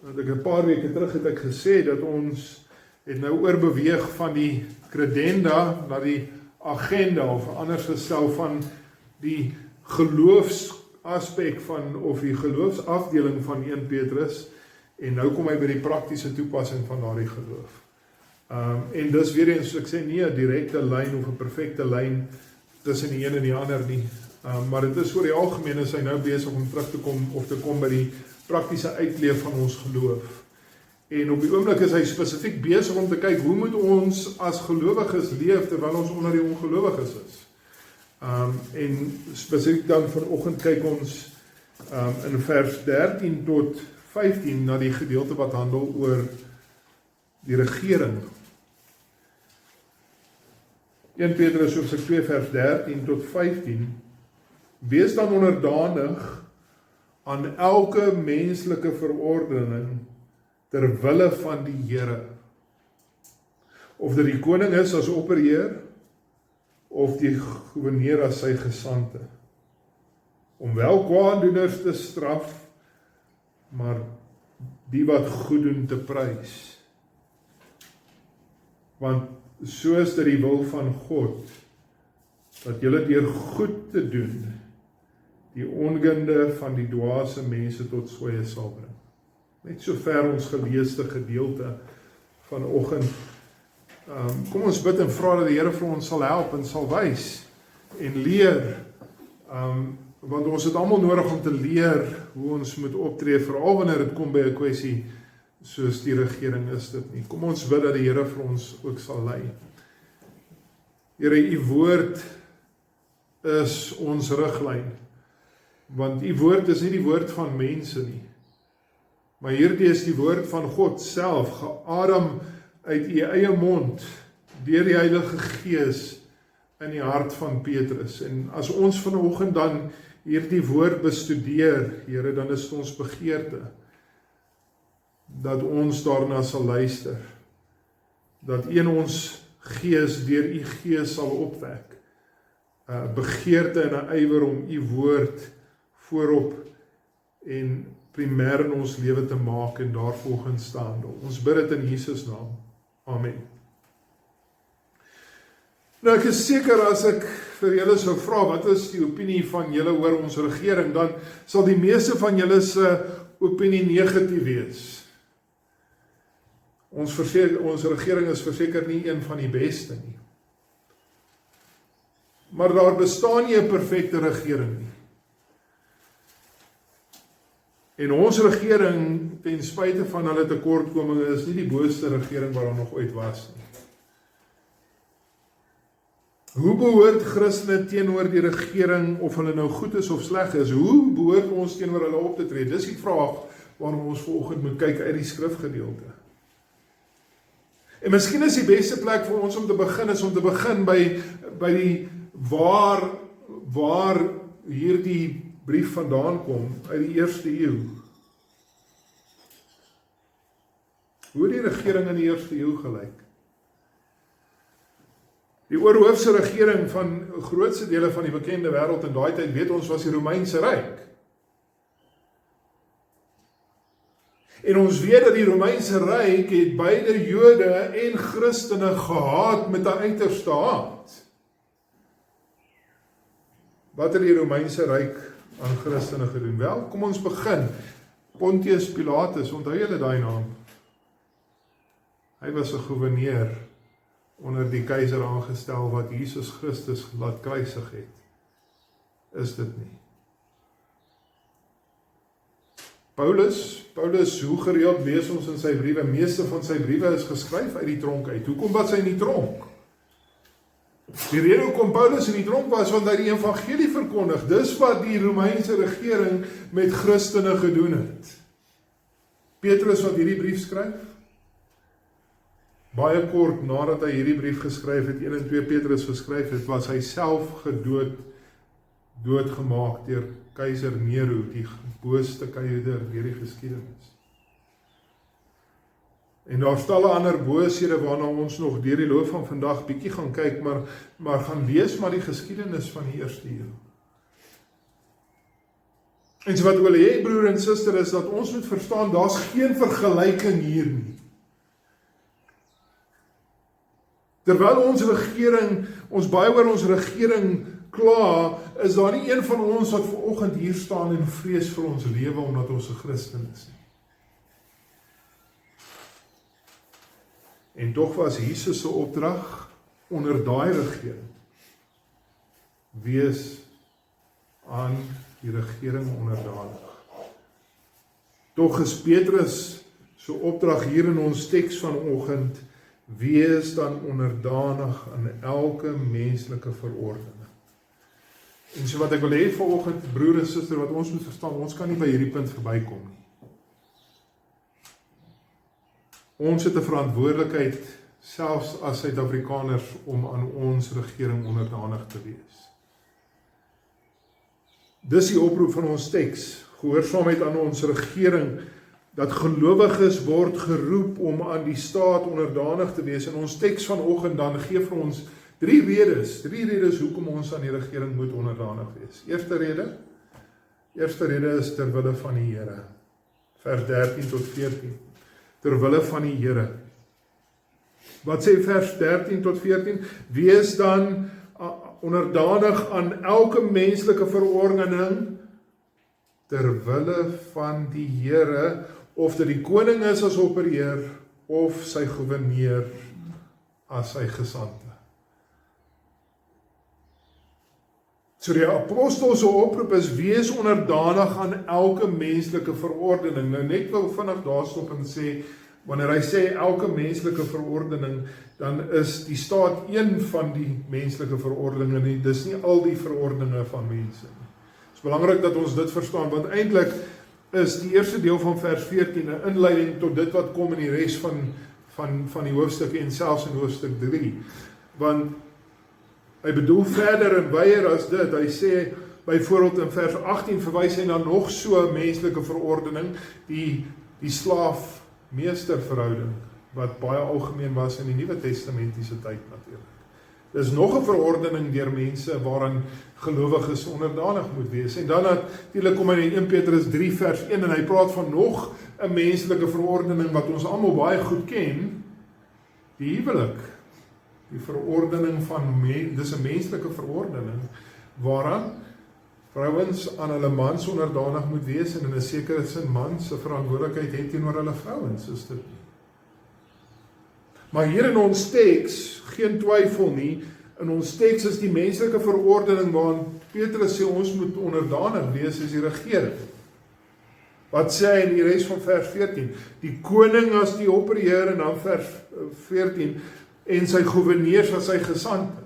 dat ek 'n paar weke terug het ek gesê dat ons het nou oorbeweeg van die credenda na die agenda, of anders gestel van die geloofsaspek van, of die geloofsafdeling van 1 Petrus, en nou kom hy by die praktiese toepassing van daardie geloof. En dis weer eens, soos ek sê, nie 'n direkte lyn of 'n perfekte lyn tussen die een en die ander nie, maar dit is oor die algemeen is hy nou besig om terug te kom, of te kom by die praktiese uitleef van ons geloof. En op die oomblik is hy spesifiek besig om te kyk, hoe moet ons as gelowiges leef, terwyl ons onder die ongelowiges is. En spesifiek dan vanoggend kyk ons in vers 13 tot 15 na die gedeelte wat handel oor die regering. 1 Petrus hoofstuk 2 vers 13 tot 15. Wees dan onderdanig aan elke menslike verordening ter wille van die Here. Of dit die koning is as opperheer, of die goewerneur as sy gesante. Om wel kwaaddoeners te straf, maar die wat goed doen te prys. Want so is dit die wil van God, dat julle deur goed te doen, die ongunde van die dwaase mense tot swye sal bring. Net so ver ons geleesde gedeelte vanoggend. Kom ons bid en vra dat die Here vir ons sal help en sal wys en leer. Want ons het almal nodig om te leer hoe ons moet optree, veral wanneer dit kom by 'n kwessie soos die regering is dit nie. Kom ons bid dat die Here vir ons ook sal lei. Here, u woord is ons riglyn, want u woord is nie die woord van mense nie, maar hierdie is die woord van God self, geadem uit u eie mond, deur die Heilige Gees in die hart van Petrus. En as ons vanoggend dan hierdie woord bestudeer, Here, dan is dit ons begeerte dat ons daarna sal luister, dat een ons gees deur u gees sal opwek, begeerte en 'n ywer om u woord voorop en primêr in ons lewe te maak en daarvolgens te handel. Ons bid dit in Jesus naam. Amen. Nou, ek is seker as ek vir julle sou vra, wat is die opinie van julle oor ons regering, dan sal die meeste van julle se opinie negatief wees. Ons regering is verseker nie een van die beste nie. Maar daar bestaan nie 'n perfekte regering nie. En ons regering, ten spyte van hulle tekortkominge, is nie die booste regering wat daar nog ooit was nie. Hoe behoort Christene teenoor die regering, of hulle nou goed is of sleg is, hoe behoort ons teenoor hulle op te tree? Dis die vraag waarom ons vanoggend moet kyk uit die skrifgedeelte. En miskien is die beste plek vir ons om te begin, is om te begin by die waar hierdie brief vandaan kom, uit die 1ste eeu. Hoe die regering in die 1ste eeu gelyk? Die oorhoofse regering van grootste dele van die bekende wêreld in daai tyd, weet ons, was die Romeinse Ryk. En ons weet dat die Romeinse Ryk het beide Jode en Christene gehaat met 'n uiterste haat. Wat het die Romeinse Ryk aan Christene gedoen? Wel, kom ons begin. Pontius Pilatus, onthou julle daai naam? Hy was 'n goewerneur onder die keiser aangestel wat Jesus Christus laat kruisig het. Is dit nie? Paulus, hoe gereeld lees ons in sy briewe? Meeste van sy briewe is geskryf uit die tronk uit. Hoekom was hy in die tronk? Die rede hoekom Paulus in die tronk was, want hy die evangelie verkondig. Dis wat die Romeinse regering met Christene gedoen het. Petrus wat hierdie brief skryf, baie kort nadat hy hierdie brief geskryf het, 1 en 2 Petrus geskryf het, was hy self doodgemaak deur keiser Nero, die booste keiser deur die geskiedenis. En daar is talle ander booshede waarna ons nog deur die loop van vandag bietjie gaan kyk, maar gaan lees maar die geskiedenis van die 1ste eeu. En so wat ek wil hê, broer en suster, is dat ons moet verstaan, daar's geen vergelyking hier nie. Terwyl ons regering, ons baie oor ons regering kla, is daar nie een van ons wat vanoggend hier staan en vrees vir ons lewe omdat ons 'n Christen is nie. En tog was Jesus se opdrag onder daai regering, wees aan die regering onderdanig. Tog is Petrus se opdrag hier in ons teks vanoggend, wees dan onderdanig aan elke menslike verordening. En so wat ek wil hê vanoggend, broer en suster, wat ons moet verstaan, ons kan nie by hierdie punt verbykom nie. Ons het 'n verantwoordelikheid, selfs as Suid-Afrikaners, om aan ons regering onderdanig te wees. Dis die oproep van ons teks, gehoorsaamheid aan ons regering, dat gelowiges word geroep om aan die staat onderdanig te wees. En ons teks vanoggend dan gee vir ons drie redes hoekom ons aan die regering moet onderdanig wees. Eerste rede is ter wille van die Here. Vers 13 tot 14. Ter wille van die Here. Wat sê vers 13 tot 14? Wees dan onderdanig aan elke menslike verordening ter wille van die Here, of dit die koning is as opperheer, of sy gouverneur as sy gesante. So die apostel se oproep is, wees onderdanig aan elke menslike verordening. Nou net wil vinnig daar stop en sê, wanneer hy sê elke menslike verordening, dan is die staat een van die menslike verordeninge nie, dis nie al die verordeninge van mense nie. Het is belangrik dat ons dit verstaan, want eintlik is die eerste deel van vers 14 'n inleiding tot dit wat kom in die res van die hoofstukke en selfs in hoofstuk 3. Want hy bedoel verder en wyer as dit. Hy sê byvoorbeeld in vers 18 verwys hy na nog so 'n menslike verordening, die slaaf-meester verhouding, wat baie algemeen was in die Nuwe Testamentiese tyd natuurlik. Dis nog 'n verordening deur mense waaraan gelowiges onderdanig moet wees. En dan natuurlik kom hy in 1 Petrus 3 vers 1 en hy praat van nog 'n menslike verordening wat ons almal baie goed ken, die huwelik. Die verordening van dis 'n menslike verordening waaraan vrouens aan hulle mans onderdanig moet wees en in 'n sekere sin mans se verantwoordelikheid het teenoor hulle vrouens, is dit nie. Maar hier in ons teks, geen twyfel nie, in ons teks is die menslike verordening waarin Petrus sê ons moet onderdanig wees, is die regering. Wat sê hy in die res van vers 14? Die koning as die opperheer, en dan vers 14, en sy gouverneurs as sy gesante.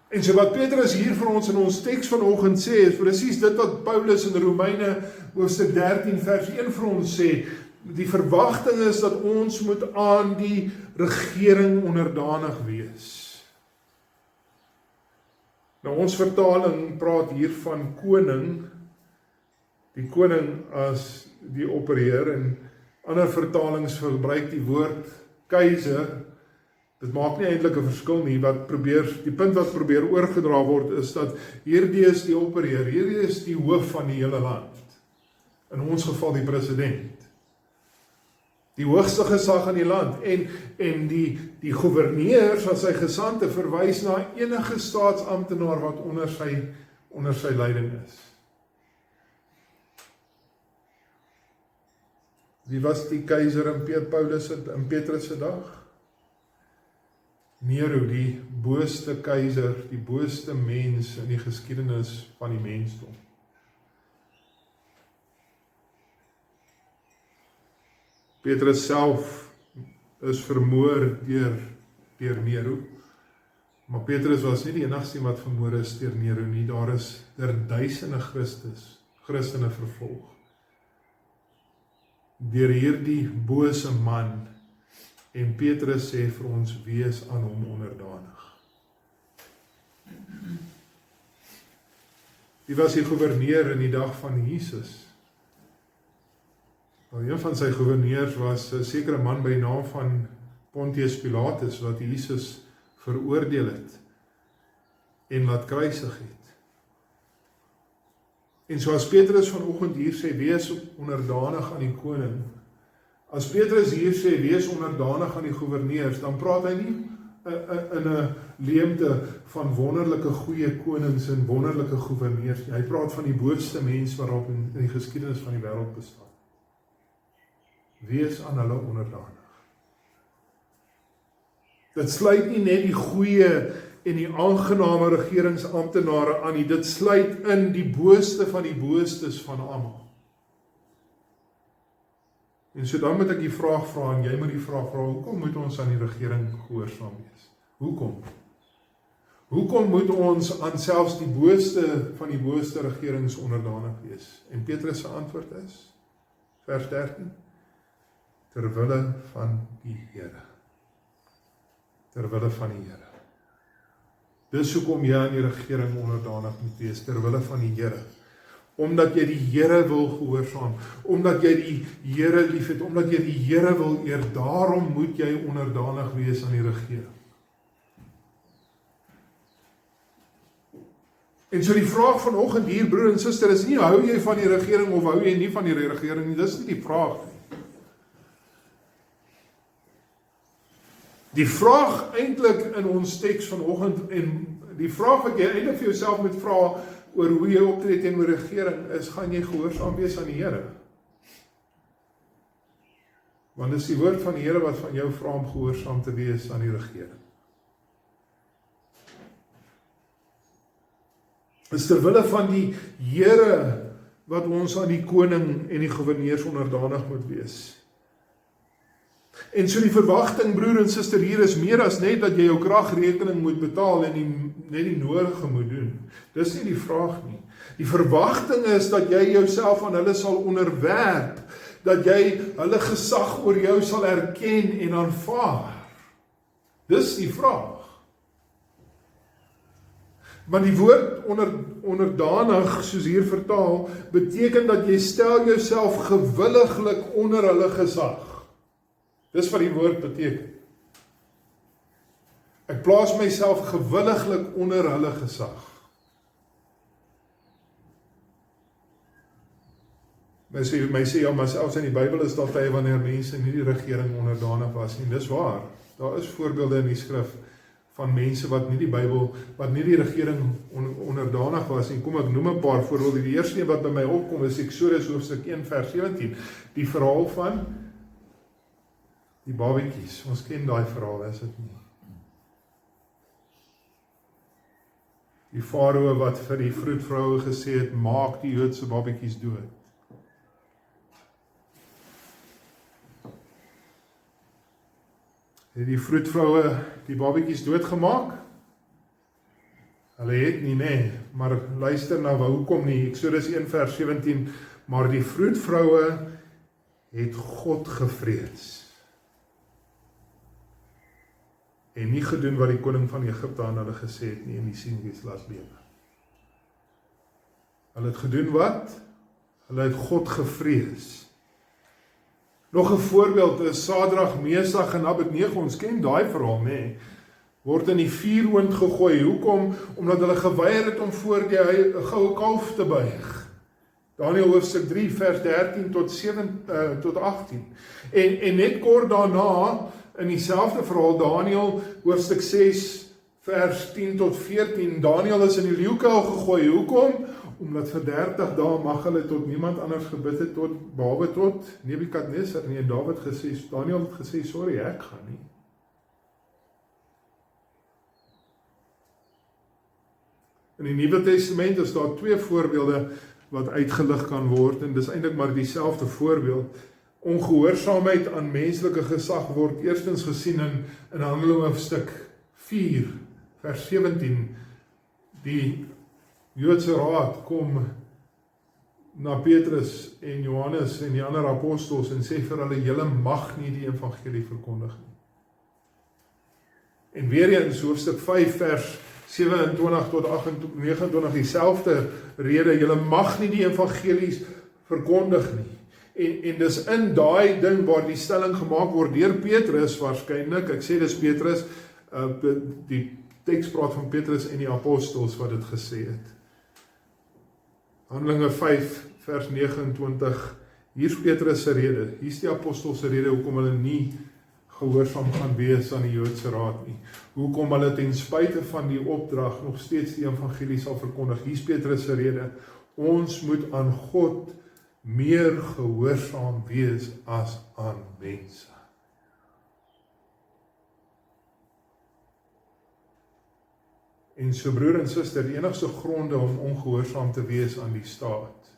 En so wat Petrus hier vir ons in ons teks vanoggend sê, is presies dit wat Paulus in Romeine hoofstuk 13 vers 1 vir ons sê. Die verwagting is dat ons moet aan die regering onderdanig wees. Nou ons vertaling praat hier van koning, die koning as die opperheer, en ander vertalings gebruik die woord keiser. Dit maak nie eintlik 'n verskil nie, die punt wat probeer oorgedra word is dat hierdie is die opperheer, hierdie is die hoof van die hele land. In ons geval die president. Die hoogste gesag in die land, en die gouverneurs as sy gesante verwys na enige staatsamptenaar wat onder sy leiding is. Wie was die keiser in Petrus se dag? Nero, die booste keiser, die booste mens in die geskiedenis van die mensdom. Petrus self is vermoor deur Nero, maar Petrus was nie die enigste wat vermoor is deur Nero nie, daar is duisende Christene vervolg. Deur hierdie bose man, en Petrus sê vir ons, wees aan hom onderdanig. Wie was die gouverneur in die dag van Jesus? Een van sy gouverneurs was 'n sekere man by die naam van Pontius Pilatus, wat Jesus veroordeel het en laat kruisig het. En so as Petrus vanoggend hier sê, wees onderdanig aan die koning. As Petrus hier sê, wees onderdanig aan die goewerneurs, dan praat hy nie in 'n leemte van wonderlike goeie konings en wonderlike goewerneurs. Hy praat van die boosste mens waarop in die geskiedenis van die wêreld bestaan. Wees aan hulle onderdanig. Dit sluit nie net die goeie en die aangename regeringsamptenare aan nie, dit sluit in die booste van die boostes van almal. En so dan moet ek die vraag vra, en jy moet die vraag vra, hoekom moet ons aan die regering gehoorsaam wees? Hoekom? Hoekom moet ons aan selfs die booste van die booste regerings onderdanig wees? En Petrus se antwoord is, vers 13, terwille van die Here. Terwille van die Here. Dis hoekom jy aan die regering onderdanig moet wees, terwille van die Here. Omdat jy die Here wil gehoorsaam, omdat jy die Here liefhet, omdat jy die Here wil eer, daarom moet jy onderdanig wees aan die regering. En so die vraag vanoggend hier, broer en suster, is nie hou jy van die regering of hou jy nie van die regering nie, dis nie die vraag nie. Die vraag eintlik in ons teks vanoggend, en die vraag wat jy eintlik vir jouself moet vra oor hoe jy optree teenoor die regering is, gaan jy gehoorsaam wees aan die Here? Want dis die woord van die Here wat van jou vra om gehoorsaam te wees aan die regering. Is terwille van die Here wat ons aan die koning en die goewerneurs onderdanig moet wees. En so die verwagting, broer en suster, hier is meer as net dat jy jou kragrekening moet betaal en net die nodige moet doen. Dis nie die vraag nie. Die verwagting is dat jy jouself aan hulle sal onderwerp, dat jy hulle gesag oor jou sal erken en aanvaar. Dis die vraag. Maar die woord onderdanig, soos hier vertaal, beteken dat jy stel jouself gewilliglik onder hulle gesag. Dis wat die woord beteken. Ek plaas myself gewilliglik onder hulle gesag. My sê, ja, maar selfs in die Bybel is daar tye wanneer mense nie die regering onderdanig was nie. Dis waar. Daar is voorbeelde in die skrif van mense wat nie die Bybel, wat nie die regering onderdanig was nie. Kom ek noem 'n paar voorbeelde. Die eerste een wat by my opkom is Eksodus hoofstuk 1 vers 17. Die verhaal van die babetjies. Ons ken daai verhaal, is dit nie? Die farao wat vir die vroedvroue gesê het, maak die Joodse babetjies dood. Het die vroedvroue die babetjies doodgemaak? Hulle het nie, nee, maar luister na hoekom nie. Eksodus 1 vers 17, maar die vroedvroue het God gevrees en nie gedoen wat die koning van Egipte aan hulle gesê het nie, en die seentjies laat lewe. Hulle het gedoen wat? Hulle het God gevrees. Nog 'n voorbeeld is Sadrag, Mesach en Abednego. Ons ken daai verhaal, nê? Word in die vuuroond gegooi. Hoekom? Omdat hulle geweier het om voor die goue kalf te buig. Daniël hoofstuk 3 vers 13 tot 18. En net kort daarna in dieselfde verhaal, Daniël hoofstuk 6 vers 10 tot 14. Daniël is in die leeukuil gegooi. Hoekom? Omdat vir 30 dae mag hulle tot niemand anders gebid het behalwe tot Nebukadnesar. En Daniël het gesê, sorry, ek gaan nie. In die Nuwe Testament is daar 2 voorbeelde wat uitgelig kan word, en dis eintlik maar dieselfde voorbeeld. Ongehoorsaamheid aan menslike gesag word eerstens gesien in Handelinge hoofstuk 4 vers 17. Die Joodse raad kom na Petrus en Johannes en die ander apostels en sê vir hulle, julle mag nie die evangelie verkondig nie. En weer eens hoofstuk 5 vers 27 tot 29 dieselfde rede, julle mag nie die evangelies verkondig nie. En dis in daai ding waar die stelling gemaak word deur Petrus waarskynlik, ek sê dis Petrus, die teks praat van Petrus en die apostels wat dit gesê het. Handelinge 5 vers 29, hier's Petrus se rede, hier's die apostel se rede, hoekom hulle nie gehoorsaam gaan wees aan die Joodse raad nie, hoekom hulle ten spyte van die opdrag nog steeds die evangelie sal verkondig. Hier's Petrus se rede, ons moet aan God meer gehoorsaam wees as aan mense. En so broer en suster, die enigste gronde om ongehoorsaam te wees aan die staat,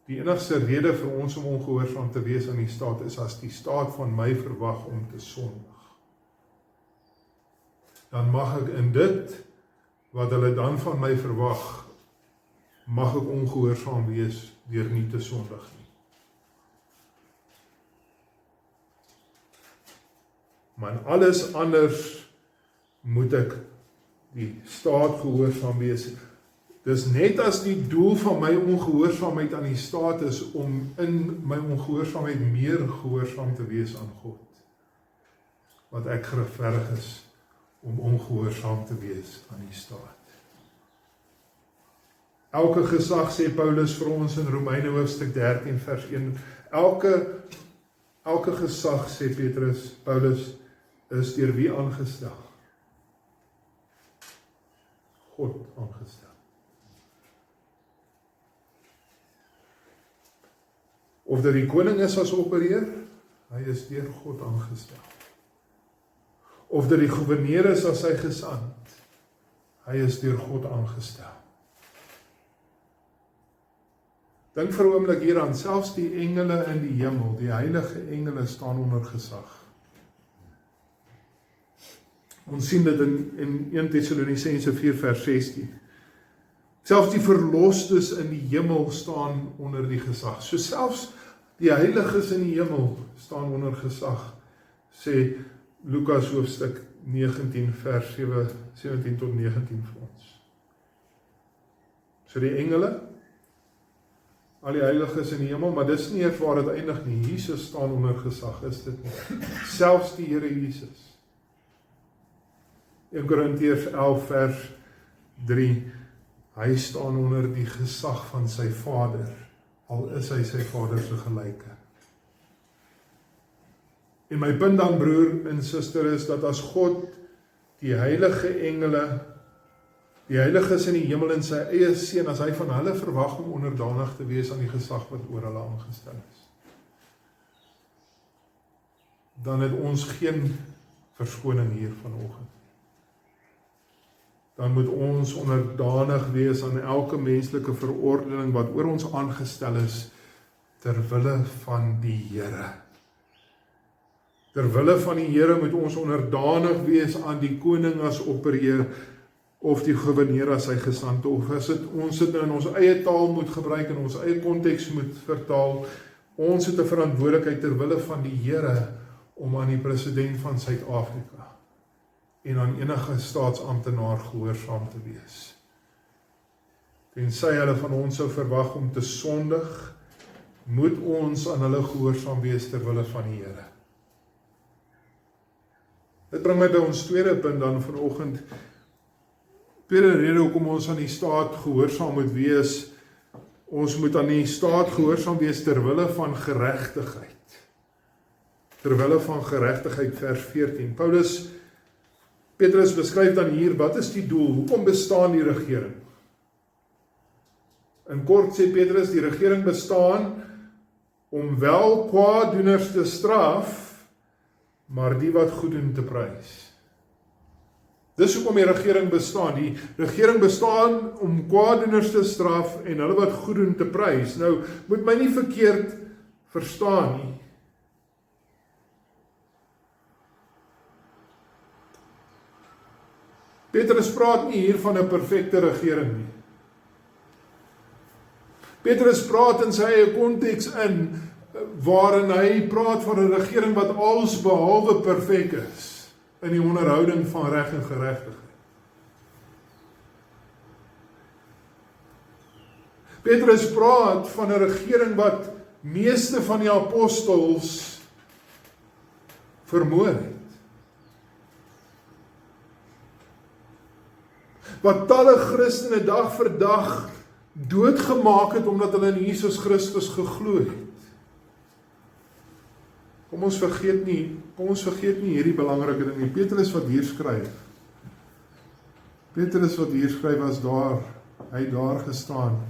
die enigste rede vir ons om ongehoorsaam te wees aan die staat, is as die staat van my verwag om te sondig. Dan mag ek in dit, wat hulle dan van my verwag, mag ek ongehoorsaam wees deur nie te sondig nie. Maar in alles anders moet ek die staat gehoorsaam wees. Dis net as die doel van my ongehoorsaamheid aan die staat is om in my ongehoorsaamheid meer gehoorsaam te wees aan God, wat ek geregverdig is om ongehoorsaam te wees aan die staat. Elke gesag, sê Paulus vir ons in Romeine hoofstuk 13 vers 1, elke gesag, sê Paulus, is deur wie aangestel? God aangestel. Of dit die koning is as opereer, hy is deur God aangestel. Of dit die gouverneur is as sy gesant, hy is deur God aangestel. Dink vir 'n oomblik hieraan, selfs die engele in die hemel, die heilige engele staan onder gesag. Ons sien dit in 1 Tessalonisense 4 vers 16. Selfs die verlostes in die hemel staan onder die gesag. So selfs die heiliges in die hemel staan onder gesag, sê Lukas hoofstuk 19 vers 17 tot 19 vir ons. So die engele, al die heiliges in die hemel, maar dis nie eers waar dit eindig nie. Jesus staan onder gesag, is dit nie. Selfs die Here Jesus. 1 Korintiërs 11 vers 3, hy staan onder die gesag van sy Vader, al is hy sy Vader se gelyke. En my punt dan, broer en suster, is dat as God die heilige engele, die heiliges in die hemel in sy eie seun, as hy van hulle verwag om onderdanig te wees aan die gesag wat oor hulle aangestel is, dan het ons geen verskoning hier vanoggend. Dan moet ons onderdanig wees aan elke menslike verordening wat oor ons aangestel is, ter wille van die Here. Ter wille van die Here moet ons onderdanig wees aan die koning as opperheer, of die gouverneur as sy gesante, of as ons dit in ons eie taal moet gebruik, in ons eie konteks moet vertaal, ons het 'n verantwoordelikheid ter wille van die Here, om aan die president van Suid-Afrika, en aan enige staatsamptenaar gehoorsaam te wees. Tensy hulle van ons sou verwag om te sondig, moet ons aan hulle gehoorsaam wees ter wille van die Here. Dit bring my by ons tweede punt dan vanoggend. Tweede rede hoekom ons aan die staat gehoorsaam moet wees. Ons moet aan die staat gehoorsaam wees ter wille van geregtigheid. Ter wille van geregtigheid, vers 14. Petrus beskryf dan hier, wat is die doel? Hoekom bestaan die regering? In kort sê Petrus, die regering bestaan om wel kwaaddoeners te straf, maar die wat goed doen te prys. Dis hoekom die regering bestaan. Die regering bestaan om kwaaddoeners te straf en hulle wat goed doen te prys. Nou, moet my nie verkeerd verstaan nie. Petrus praat nie hier van 'n perfekte regering nie. Petrus praat in sy eie konteks in, waarin hy praat van 'n regering wat alles behalwe perfek is, in die onderhouding van reg en geregtigheid. Petrus praat van 'n regering wat meeste van die apostels vermoor het. Wat talle Christene dag vir dag doodgemaak het omdat hulle in Jesus Christus geglo het. Kom ons vergeet nie hierdie belangrike ding nie. Petrus wat hier skryf was daar, hy het daar gestaan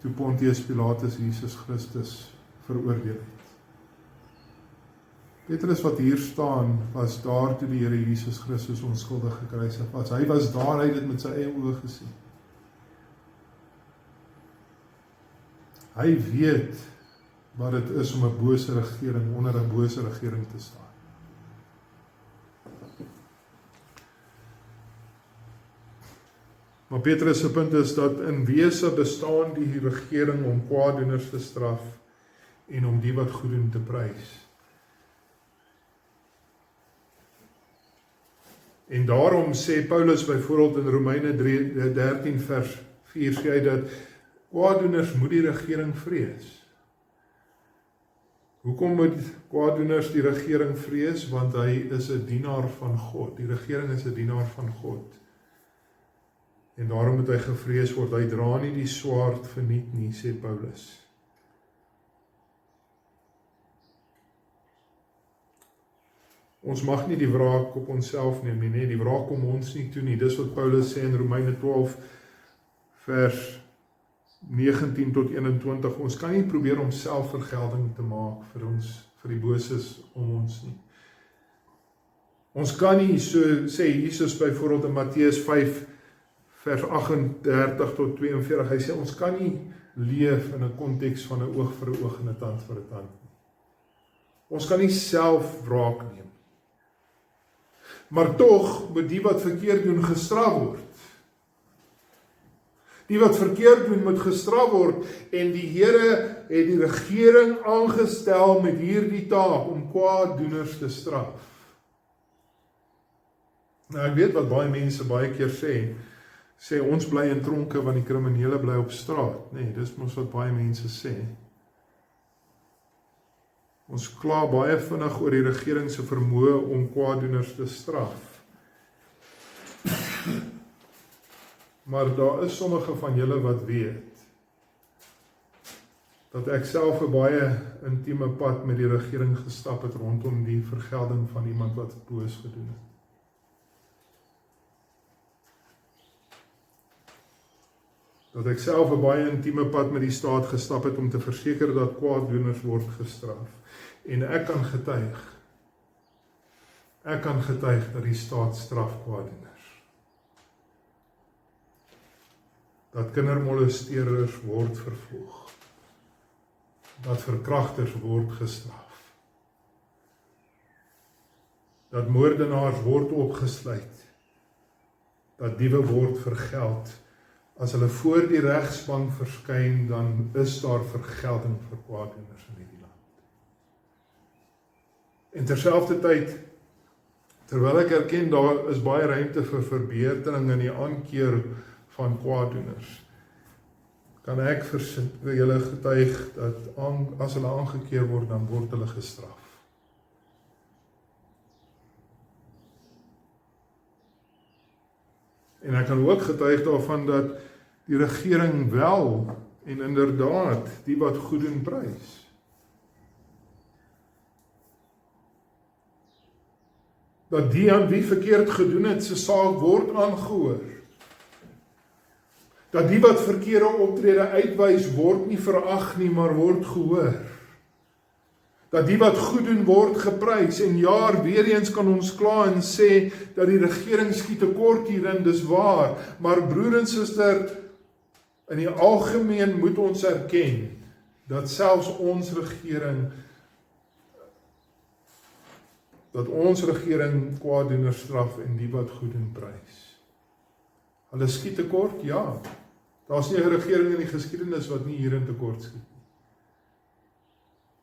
toe Pontius Pilatus Jesus Christus veroordeel het. Petrus wat hier staan, was daar toe die Here Jesus Christus onskuldig gekruisig was. Hy was daar, hy het dit met sy eie oë gesien. Hy weet wat dit is om 'n bose regering, onder 'n bose regering te staan. Maar Petrus se punt is dat in wese bestaan die regering om kwaaddoeners te straf en om die wat goed doen te prys. En daarom sê Paulus byvoorbeeld in Romeine 13 vers 4 sê hy dat kwaaddoeners moet die regering vrees. Hoekom moet kwaaddoeners die regering vrees? Want hy is 'n dienaar van God. Die regering is 'n dienaar van God. En daarom moet hy gevrees word. Hy dra nie die swaard verniet nie, sê Paulus. Ons mag nie die wraak op onsself neem nie, die wraak kom ons nie toe nie. Dis wat Paulus sê in Romeine 12 vers 19 tot 21. Ons kan nie probeer om selfvergelding te maak vir die boses om ons nie. Ons kan nie, so sê Jesus byvoorbeeld in Matteus 5 vers 38 tot 42, hy sê ons kan nie leef in 'n konteks van 'n oog vir 'n oog en 'n tand vir 'n tand nie. Ons kan nie self wraak neem. Maar tog moet die wat verkeerd doen gestraf word. Die wat verkeerd doen moet gestraf word en die Here het die regering aangestel met hierdie taak om kwaaddoeners te straf. Nou ek weet wat baie mense baie keer sê ons bly in tronke want die kriminele bly op straat. Nee, dis mos wat baie mense sê. Ons kla baie vinnig oor die regering se vermoë om kwaaddoeners te straf. Maar daar is sommige van julle wat weet dat ek self 'n baie intieme pad met die regering gestap het rondom die vergelding van iemand wat boos gedoen het. Dat ek self 'n baie intieme pad met die staat gestap het om te verseker dat kwaaddoeners word gestraf. En ek kan getuig dat die staat straf kwaaddoeners. Dat kindermolesteerders word vervolg. Dat verkragters word gestraf. Dat moordenaars word opgesluit. Dat diewe word vergeld. As hulle voor die regsbank verskyn, dan is daar vergelding vir kwaaddoeners in hierdie land. En terselfdertyd, terwyl ek erken daar is baie ruimte vir verbetering in die aankeer van kwaaddoeners, kan ek vir julle getuig dat as hulle aangekeer word, dan word hulle gestraf. En ek kan ook getuig daarvan dat die regering wel en inderdaad die wat goed doen prys. Dat die aan wie verkeerd gedoen het, se saak word aangehoor. Dat die wat verkeerde optrede uitwys word nie verag nie, maar word gehoor. Dat die wat goed doen word geprys en weer eens kan ons kla en sê dat die regering skiet tekort hierin, dis waar, maar broer en suster, in die algemeen moet ons erken dat selfs ons regering kwaaddoeners straf en die wat goed doen prys. Hulle skiet tekort, ja. Daar's nie 'n regering in die geskiedenis wat nie hierin tekort skiet.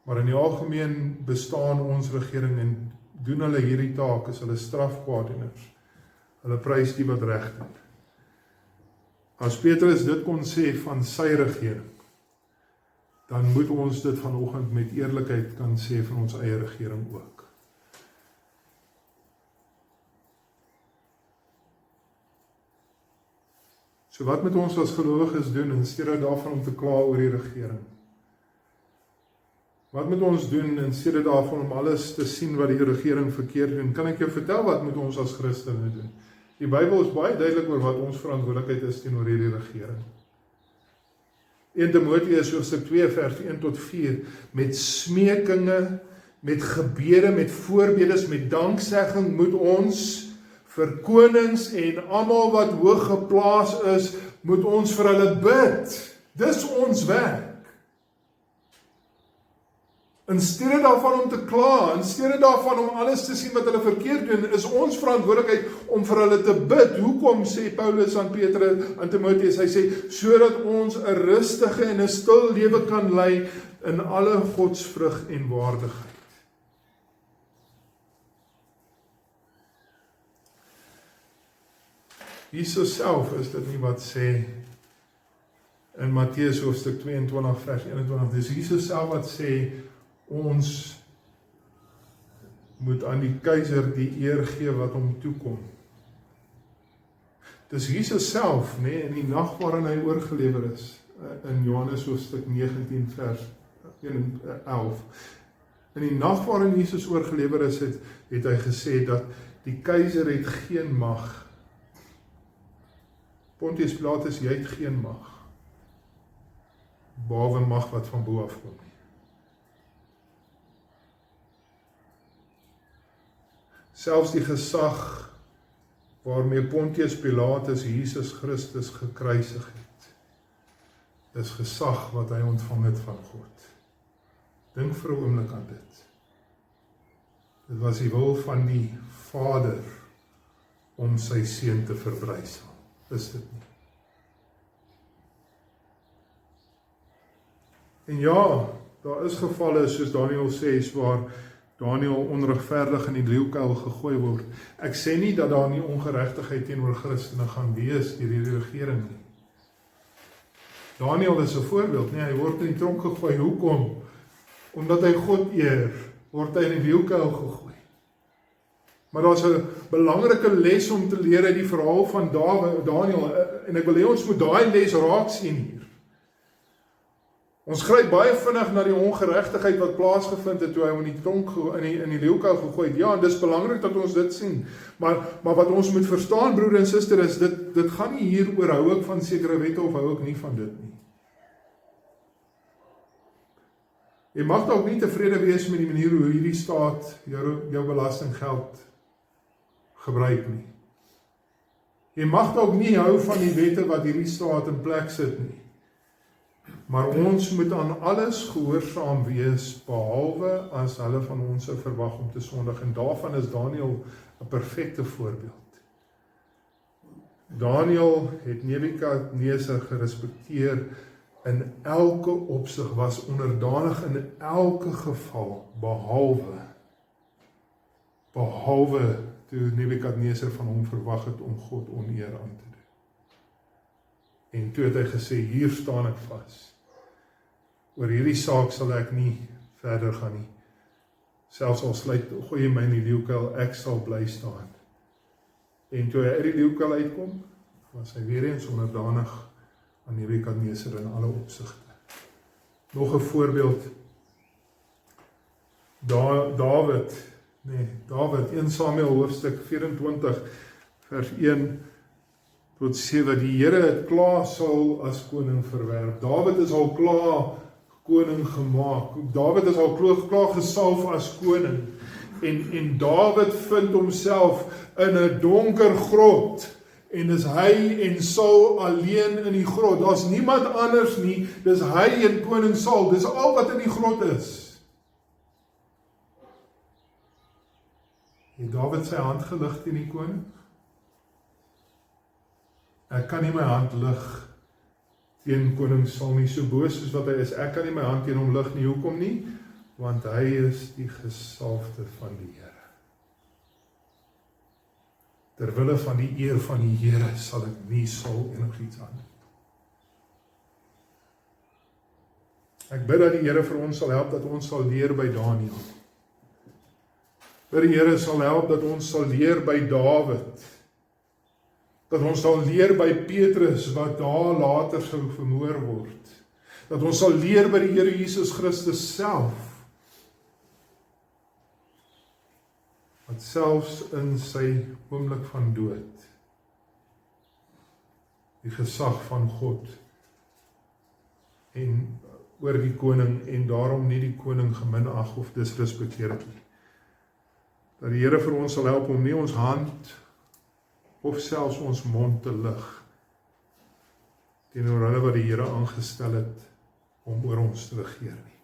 Maar in die algemeen bestaan ons regering en doen hulle hierdie taak, is hulle straf kwaaddoeners. Hulle prys die wat reg doen. As Petrus dit kon sê van sy regering, dan moet ons dit vanoggend met eerlikheid kan sê van ons eie regering ook. So wat moet ons as gelowiges doen in steede daarvan om te kla oor die regering? Wat moet ons doen in steede daarvan om alles te sien wat die regering verkeerd doen? Kan ek jou vertel wat moet ons as Christene doen? Die Bybel is baie duidelik oor wat ons verantwoordelikheid is teenoor hierdie regering. 1 Timoteus hoofstuk 2 vers 1 tot 4, met smekinge, met gebede, met voorbedes, met danksegging moet ons vir konings en almal wat hoog geplaas is, moet ons vir hulle bid. Dis ons werk. In steede daarvan om te kla, in steede daarvan om alles te sien wat hulle verkeerd doen, is ons verantwoordelikheid om vir hulle te bid. Hoekom sê Paulus aan Petrus, aan Timoteus, hy sê, sodat ons 'n rustige en 'n stil lewe kan lei in alle godsvrug en waardigheid. Jesus self is dit nie wat sê in Matteus hoofstuk 22 vers 21. Dis Jesus self wat sê, ons moet aan die keiser die eer gee wat hom toekom. Dis Jesus self, in die nag waarin hy oorgelewer is, in Johannes hoofstuk 19 vers 11. In die nag waarin Jesus oorgelewer is, het hy gesê dat die keiser het geen mag. Pontius Pilatus, jy het geen mag, behalwe mag wat van bo af kom nie. Selfs die gesag waarmee Pontius Pilatus Jesus Christus gekruisig het, is gesag wat hy ontvang het van God. Dink vir 'n oomblik aan dit. Dit was die wil van die Vader om sy seun te verbrysel. Is dit nie? En ja, daar is gevalle soos Daniël sê, waar Daniël onregverdig in die leeukuil gegooi word. Ek sê nie dat daar nie ongeregtigheid teenoor Christene gaan wees deur die regering nie. Daniël is 'n voorbeeld, hy word in die tronk gegooi. Hoekom? Omdat hy God eer, word hy in die leeukuil gegooi. Maar daar's 'n belangrike les om te leer uit die verhaal van Daniël, en ek wil hê ons moet daai les raak sien hier. Ons gryp baie vinnig na die ongeregtigheid wat plaasgevind het toe hy in die tronk in die leeukuil gegooi het. Ja, en dis belangrik dat ons dit sien. Maar wat ons moet verstaan, broer en suster, is dit gaan nie hier oor hou ek van sekere wette of hou ek nie van dit nie. Jy mag dalk nie tevrede wees met die manier hoe hierdie staat jou belastinggeld gebruik nie. Jy mag dalk nie hou van die wette wat hierdie staat in plek sit nie. Maar ons moet aan alles gehoorsaam wees, behalwe as hulle van ons verwag om te sondig. En daarvan is Daniël 'n perfekte voorbeeld. Daniël het Nebukadneser gerespekteer in elke opsig, was onderdanig in elke geval, behalwe toe Nebukadneser van hom verwag het om God oneer aan te doen. En toe het hy gesê, hier staan ek vas. Oor hierdie saak sal ek nie verder gaan nie. Selfs al gooi jy my in die leeukuil, ek sal bly staan. En toe hy uit die leeukuil uitkom, was hy weer eens onderdanig aan Nebukadneser in alle opsigte. Nog 'n voorbeeld. Dawid, 1 Samuel hoofstuk 24, vers 1 tot 7, die Here het klaar Saul as koning verwerp. Dawid is al klaar koning gemaak. Dawid is al klaar gesalf as koning. En Dawid vind homself in 'n donker grot. En dis hy en Saul alleen in die grot. Daar's niemand anders nie. Dis hy en koning Saul. Dis al wat in die grot is. Het Dawid sy hand gelig teen die koning? Ek kan nie my hand lig teen koning Saul nie, so boos soos wat hy is. Ek kan nie my hand teen hom lig nie. Hoekom nie? Want hy is die gesalfde van die Here. Terwille van die eer van die Here sal ek nie Saul enigiets aan. Ek bid dat die Here vir ons sal help, dat ons sal leer by Daniël. Dat die Here sal help dat ons sal leer by Dawid. Dat ons sal leer by Petrus wat daar later sou vermoor word. Dat ons sal leer by die Here Jesus Christus self. Wat selfs in sy oomblik van dood die gesag van God en oor die koning en daarom nie die koning geminag of disrespekteer het nie. Dat die Here vir ons sal help om nie ons hand of selfs ons mond te lig teenoor hulle wat die Here aangestel het om oor ons te regeer nie.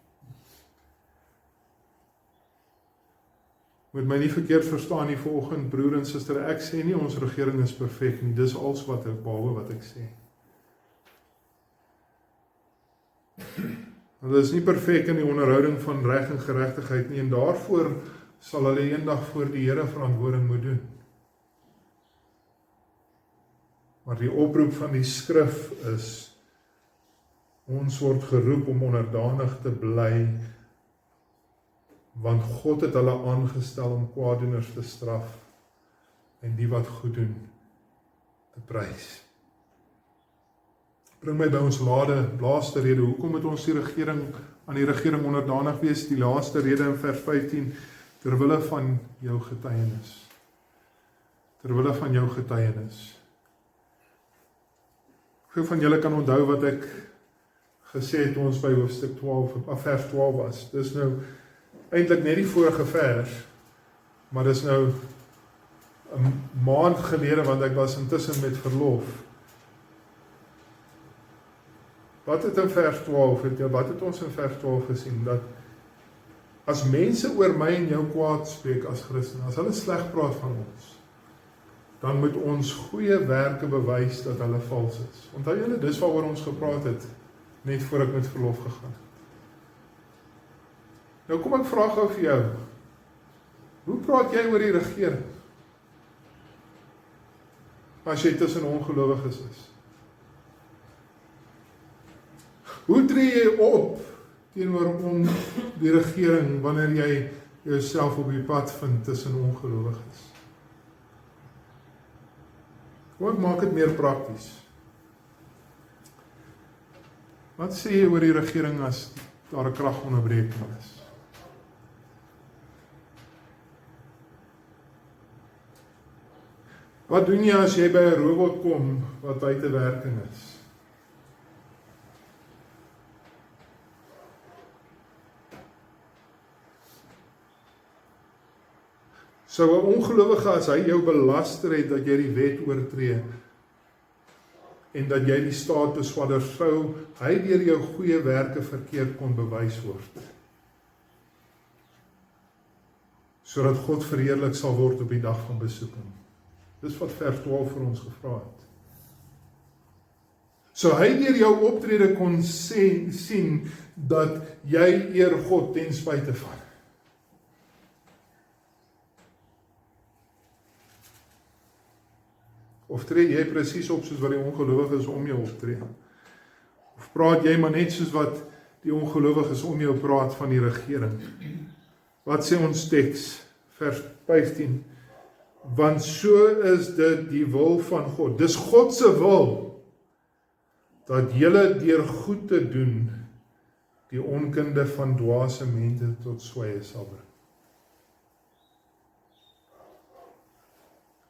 Moet my nie verkeerd verstaan nie vanoggend, broer en suster, ek sê nie ons regering is perfek nie, dis als wat ek behalwe wat ek sê. Hulle is nie perfek in die onderhouding van reg en geregtigheid nie, en daarvoor sal hulle eendag voor die Here verantwoording moet doen. Maar die oproep van die skrif is, ons word geroep om onderdanig te bly, want God het hulle aangestel om kwaaddoeners te straf en die wat goed doen te prys. Bring my by ons laaste rede. Hoekom moet ons aan die regering onderdanig wees? Die laaste rede in vers 15, terwille van jou getuienis. Terwille van jou getuienis. Hoeveel van julle kan onthou wat ek gesê het toe ons by hoofstuk 12, vers 12 was? Dis nou eintlik net die vorige vers, maar dis nou 'n maand gelede, want ek was intussen met verlof. Wat het in vers 12, wat het ons in vers 12 gesien? Dat as mense oor my en jou kwaad spreek as Christen, as hulle sleg praat van ons, dan moet ons goeie werke bewys dat hulle vals is. Onthou julle, dis waaroor ons gepraat het, net voor ek met verlof gegaan het. Nou kom ek vra gou vir jou, hoe praat jy oor die regering? As jy tussen ongelowiges is. Hoe tree jy op teenoor die regering wanneer jy jouself op die pad vind tussen ongelowiges? Kom ek maak dit meer prakties. Wat sê jy oor die regering as daar 'n kragonderbreking is? Wat doen jy as jy by 'n robot kom wat buite werking is? Sou 'n ongelowige, as hy jou belaster het dat jy die wet oortree en dat jy die staat beswadder, sou hy deur jou goeie werke verkeerd kon bewys word, sodat God verheerlik sal word op die dag van besoeking. Dis wat vers 12 vir ons gevra het. So hy deur jou optrede kon sien dat jy eer God ten spyte van. Of tree jy presies op soos wat die ongelowiges om jou optree? Of praat jy maar net soos wat die ongelowiges om jou praat van die regering? Wat sê ons teks, vers 15? Want so is dit die wil van God. Dis God se wil, dat julle deur goed te doen, die onkunde van dwaase mense tot swye sal bring.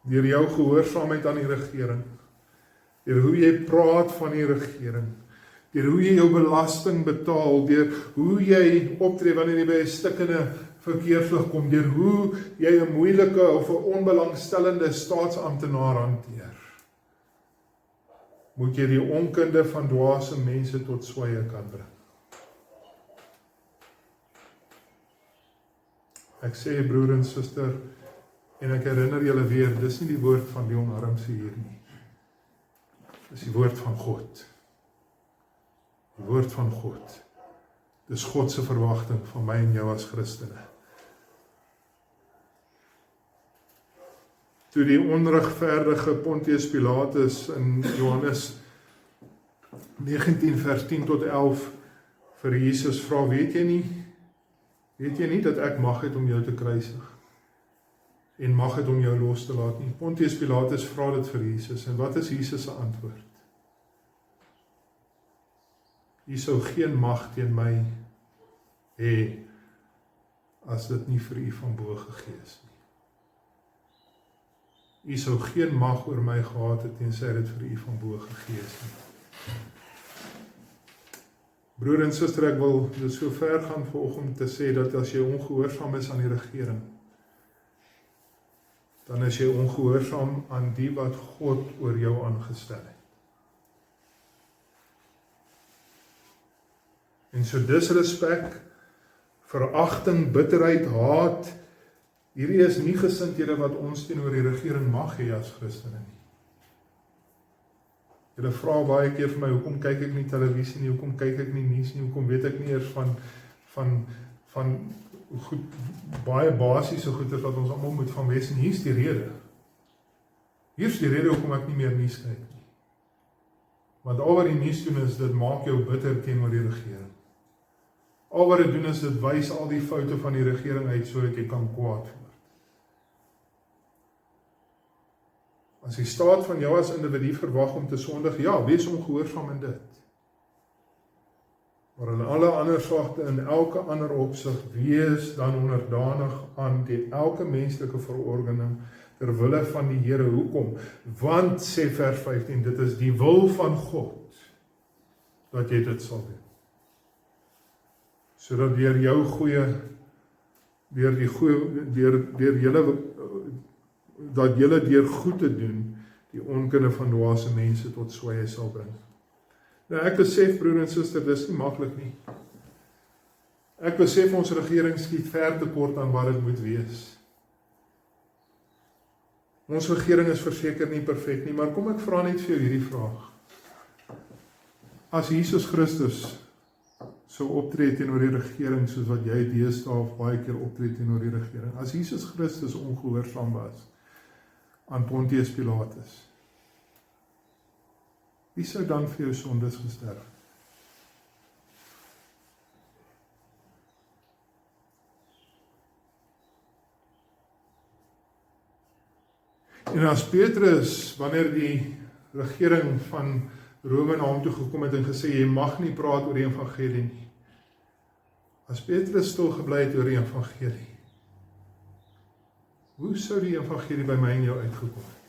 Deur jou gehoorsaamheid aan die regering, deur hoe jy praat van die regering, deur hoe jy jou belasting betaal, deur hoe jy optree wanneer jy by 'n stikkende verkeerslig kom, deur hoe jy 'n moeilike of 'n onbelangstellende staatsamptenaar hanteer, moet jy die onkunde van dwaase mense tot swye kan bring. Ek sê broer en suster, en ek herinner julle weer, dis nie die woord van Leon Harmse hier nie. Dis die woord van God. Die woord van God. Dis God se verwagting van my en jou as Christene. Toe die onregverdige Pontius Pilatus in Johannes 19 vers 10 tot 11 vir Jesus vra, weet jy nie dat ek mag het om jou te kruisig? en mag het om jou los te laat nie. Pontius Pilatus vra dit vir Jesus, en wat is Jesus se antwoord? U sou geen mag teen my hê, as dit nie vir u van bo gegee is nie. U sou geen mag oor my gehad het, tensy dit vir u van bo gegee is nie. Broer en suster, ek wil dit so ver gaan vanoggend te sê, dat as jy ongehoorsaam is aan die regering, dan is jy ongehoorsaam aan die wat God oor jou aangestel het. En so disrespek, veragting, bitterheid, haat, hierdie is nie gesindhede wat ons teenoor die regering mag hê as Christene nie. Julle vra baie keer vir my, hoekom kyk ek nie televisie nie, hoekom kyk ek nie nuus nie, hoekom weet ek nie eers van goed, baie basiese goeie wat ons almal moet van wees, en hier is die rede. Hier is die rede hoekom ek nie meer nuus kyk nie. Want al wat die nuus doen is, dit maak jou bitter teenoor die regering. Al wat dit doen is, dit wys al die foute van die regering uit, sodat jy kan kwaad word. As die staat van jou as individu verwag om te sondig, ja, wees ongehoorsaam in dit. Maar in alle ander sagte, in elke ander opsig, wees dan onderdanig aan die elke menslike verordening ter wille van die Here. Hoekom? Want, sê vers 15, dit is die wil van God, dat jy dit sal doen. Sodat deur jou goeie, dat julle deur goed te doen, die onkunde van dwaase mense tot swye sal bring. Nou ek besef, broer en suster, dis nie maklik nie. Ek besef ons regering skiet ver te kort aan wat dit moet wees. Ons regering is verseker nie perfek nie, maar kom ek vra net vir jou hierdie vraag. As Jesus Christus sou optree teenoor die regering, soos wat jy deesdae baie keer optree teenoor die regering, as Jesus Christus ongehoorsaam was aan Pontius Pilatus, wie sou dan vir jou sondes gesterf? En as Petrus, wanneer die regering van Rome na hom toe gekom het en gesê, jy mag nie praat oor die evangelie nie. As Petrus stil gebly het oor die evangelie, hoe sou die evangelie by my en jou uitgekom het?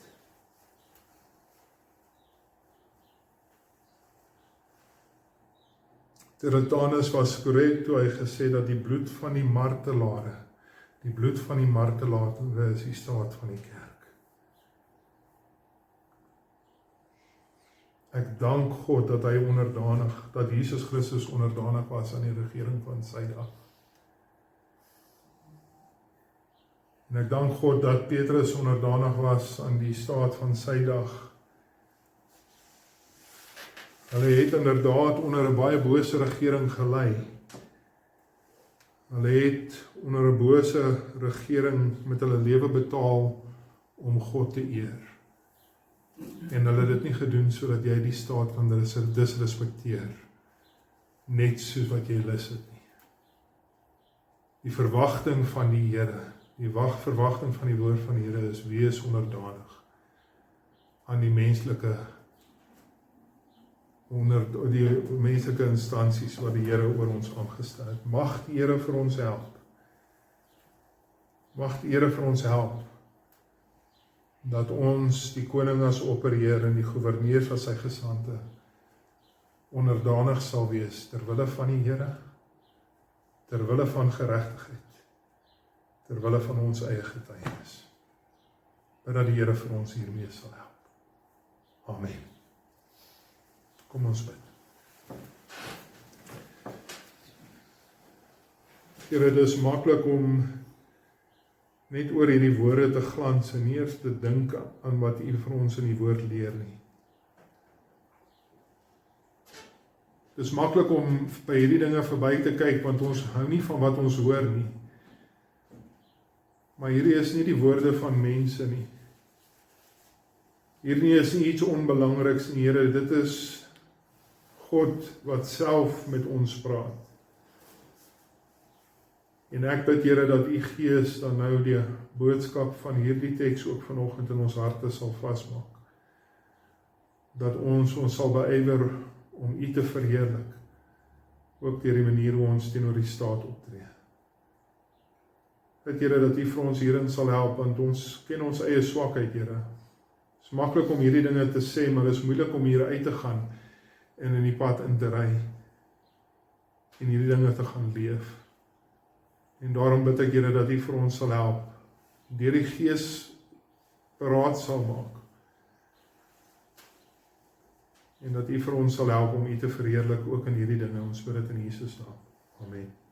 Tertullus was korrek toe hy gesê dat die bloed van die martelare is die staat van die kerk. Ek dank God dat hy dat Jesus Christus onderdanig was aan die regering van sy dag. En ek dank God dat Petrus onderdanig was aan die staat van sy dag. Hulle het inderdaad onder 'n baie bose regering gelei. Hulle het onder 'n bose regering met hulle lewe betaal om God te eer. En hulle het dit nie gedoen sodat jy die staat kan disrespekteer, net soos wat jy lus het nie. Die verwagting van die Here, die verwagting van die woord van die Here is, wees onderdanig aan die menslike instansies wat die Here oor ons aangestel het. Mag die Here vir ons help. Mag die Here vir ons help, dat ons die koning as opperheer en die gouverneurs as sy gesande onderdanig sal wees, ter wille van die Here, ter wille van geregtigheid, ter wille van ons eie getuienis. Dat die Here vir ons hiermee sal help. Amen. Kom ons bid. Here, dit is maklik om net oor hierdie woorde te glans en nie eers te dink aan wat U vir ons in die woord leer nie. Dit is maklik om by hierdie dinge verby te kyk, want ons hou nie van wat ons hoor nie. Maar hierdie is nie die woorde van mense nie. Hierdie is nie iets onbelangriks nie, Here, dit is God wat self met ons praat. En ek bid Here dat U Gees dan nou die boodskap van hierdie teks ook vanoggend in ons harte sal vasmaak. Dat ons sal beywer om U te verheerlik, ook deur die manier hoe ons teenoor die staat optree. Bid Here dat U vir ons hierin sal help, want ons ken ons eie swakheid, Here. Het is maklik om hierdie dinge te sê, maar dit is moeilik om hier uit te gaan en in die pad in te ry en hierdie dinge te gaan leef. En daarom bid ek Here dat U vir ons sal help, deur die Gees paraat sal maak, en dat U vir ons sal help om U te verheerlik ook in hierdie dinge. Ons bid dit in Jesus naam. Amen.